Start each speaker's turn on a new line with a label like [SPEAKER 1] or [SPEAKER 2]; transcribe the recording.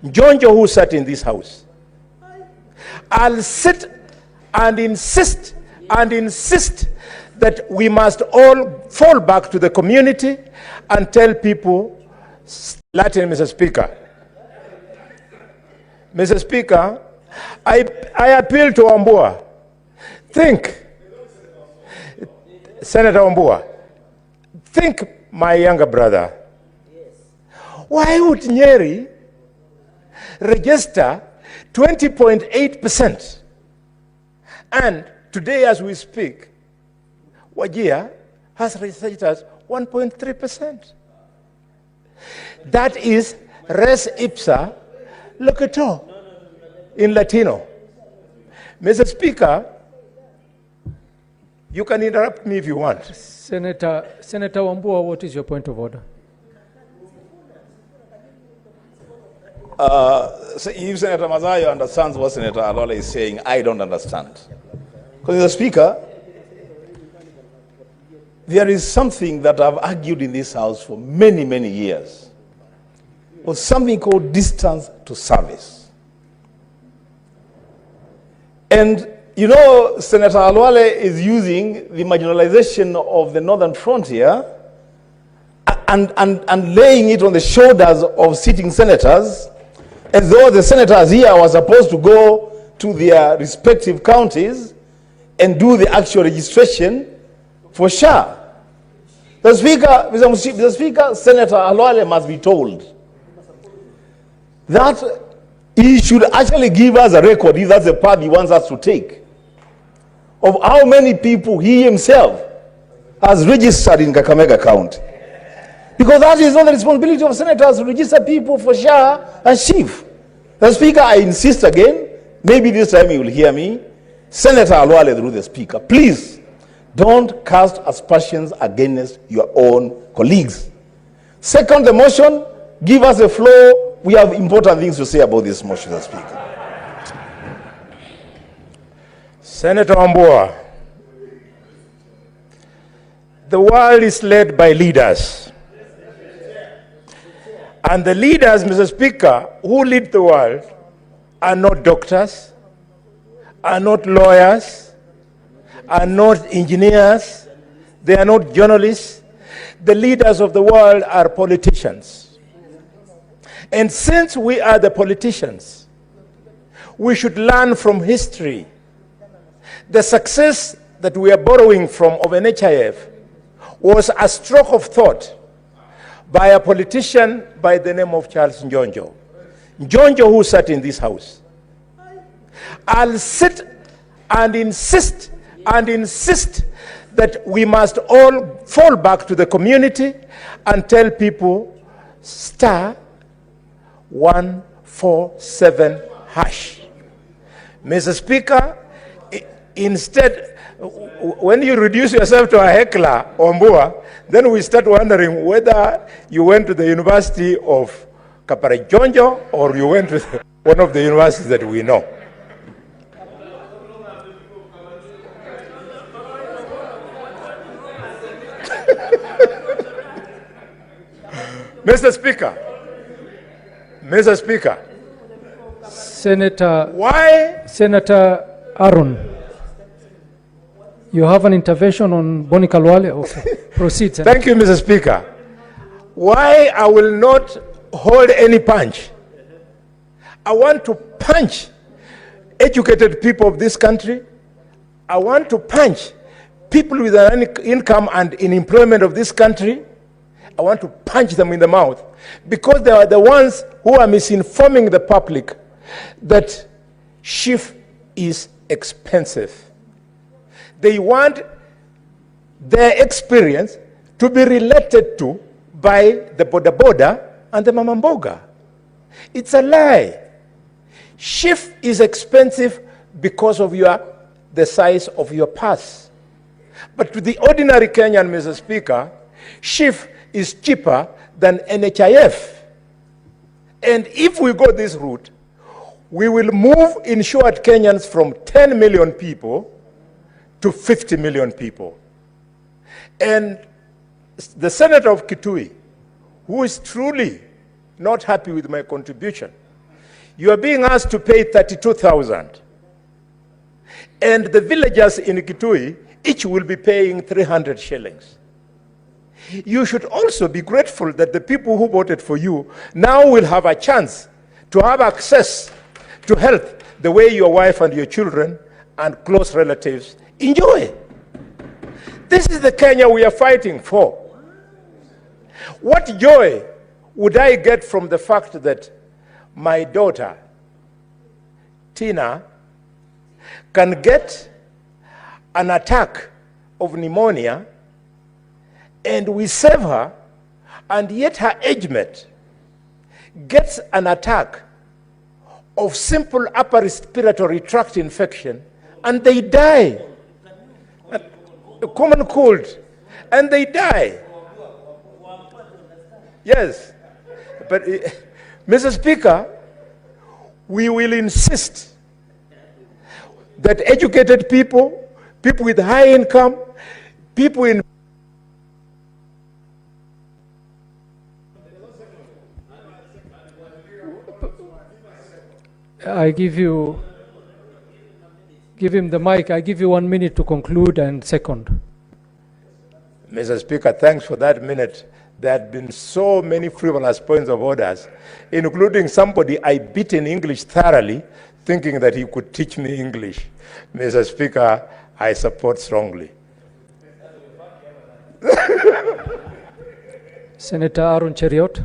[SPEAKER 1] Joho, who sat in this house, I'll sit and insist that we must all fall back to the community and tell people, Latin, Mr. Speaker. Mr. Speaker, I appeal to Wambua. Think, Senator Wambua, think, my younger brother, why would Nyeri register 20.8%? And today as we speak, Wajir has registered 1.3%. That is res ipsa locator in Latino. Mr. Speaker, you can interrupt me if you want.
[SPEAKER 2] Senator Wambua, what is your point of order?
[SPEAKER 3] So if Senator Mazayo understands what Senator Khalwale is saying, I don't understand. Because Mr. Speaker, there is something that I've argued in this House for many, many years. Was something called distance to service. And you know, Senator Khalwale is using the marginalization of the northern frontier and laying it on the shoulders of sitting senators, as though the senators here were supposed to go to their respective counties and do the actual registration for SHA. Mr. Speaker, Senator Khalwale must be told that he should actually give us a record, if that's the path he wants us to take, of how many people he himself has registered in Kakamega County. Because that is not the responsibility of senators to register people for SHA and SHIF. The Speaker, I insist again, maybe this time you will hear me, Senator Khalwale through the Speaker, please don't cast aspersions against your own colleagues. Second the motion, give us the floor. We have important things to say about this motion, Mr. Speaker.
[SPEAKER 1] Senator Wambua, the world is led by leaders. And the leaders, Mr. Speaker, who lead the world are not doctors, are not lawyers, are not engineers, they are not journalists. The leaders of the world are politicians. And since we are the politicians, we should learn from history. The success that we are borrowing from of NHIF was a stroke of thought by a politician by the name of Charles Njonjo. Njonjo, who sat in this house. I'll sit and insist that we must all fall back to the community and tell people star 147 hash. Mr. Speaker, instead, when you reduce yourself to a heckler, Wambua, then we start wondering whether you went to the University of Kaparajonjo or you went to one of the universities that we know. Mr. Speaker,
[SPEAKER 2] Senator Aaron, you have an intervention on Bony Khalwale. Okay. Proceed, Senator.
[SPEAKER 1] Thank you, Mr. Speaker. Why I will not hold any punch. I want to punch educated people of this country. I want to punch people with an income and in employment of this country. I want to punch them in the mouth because they are the ones who are misinforming the public that SHIF is expensive. They want their experience to be related to by the boda and the mamamboga. It's a lie. SHIF is expensive because of the size of your purse. But to the ordinary Kenyan, Mr. Speaker, SHIF is cheaper than NHIF. And if we go this route, we will move insured Kenyans from 10 million people to 50 million people. And the Senator of Kitui, who is truly not happy with my contribution, You are being asked to pay 32,000. And the villagers in Kitui, each will be paying 300 shillings. You should also be grateful that the people who voted for you now will have a chance to have access to health the way your wife and your children and close relatives enjoy. This is the Kenya we are fighting for. What joy would I get from the fact that my daughter, Tina, can get an attack of pneumonia and we save her, and yet her age mate gets an attack of simple upper respiratory tract infection and they die. A common cold, and they die. Yes. But, Mr. Speaker, we will insist that educated people, people with high income, people in
[SPEAKER 2] give him the mic. I give you 1 minute to conclude and second.
[SPEAKER 1] Mr. Speaker, thanks for that minute. There had been so many frivolous points of orders, including somebody I beat in English thoroughly, thinking that he could teach me English. Mr. Speaker, I support strongly.
[SPEAKER 2] Senator Aaron Cheriot.